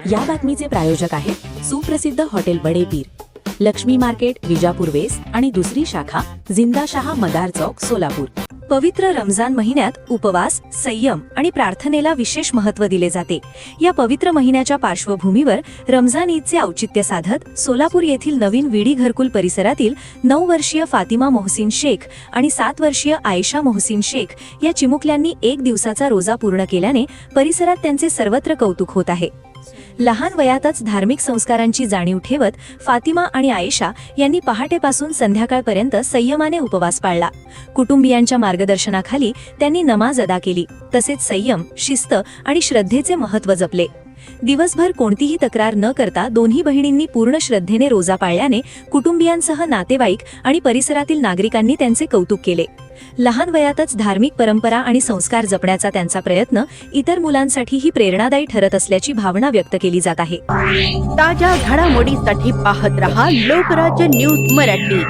या बातमीचे प्रायोजक आहेत सुप्रसिद्ध हॉटेल बडे पीर, लक्ष्मी मार्केट, विजापूर वेस्ट आणि दुसरी शाखा जिंदाशहा मदार चौक, सोलापूर। पवित्र रमजान महिन्यात उपवास, संयम आणि प्रार्थनेला विशेष महत्त्व दिले जाते। या पवित्र महिन्याच्या पार्श्वभूमीवर रमजान ईदचे औचित्य साधत सोलापूर येथील नवीन विडी घरकुल परिसरातील 9 वर्षीय फातिमा मोहसिन शेख आणि 7 वर्षीय आयशा मोहसिन शेख या चिमुकल्यांनी 1 दिवसाचा रोजा पूर्ण केल्याने परिसरात त्यांचे सर्वत्र कौतुक होत आहे। लहान वयातच धार्मिक संस्कारांची जाणीव ठेवत फातिमा आणि आयशा यांनी पहाटेपासून संध्याकाळपर्यंत संयमाने उपवास पाळला। कुटुंबियांच्या मार्गदर्शनाखाली त्यांनी नमाज अदा केली, तसेच संयम, शिस्त आणि श्रद्धेचे महत्त्व जपले। दिवसभर कोणतीही तक्रार न करता दोन्ही बहिणींनी पूर्ण श्रद्धेने रोजा पाळल्याने कुटुंबियांसह नातेवाईक आणि परिसरातील नागरिकांनी त्यांचे कौतुक केले। लहान वयातच धार्मिक परंपरा आणि संस्कार जपण्याचा त्यांचा प्रयत्न इतर मुलांसाठीही प्रेरणादायी ठरत असल्याची भावना व्यक्त केली जात आहे। ताज्या घडामोडीसाठी पाहत रहा लोकराज्य न्यूज मराठी।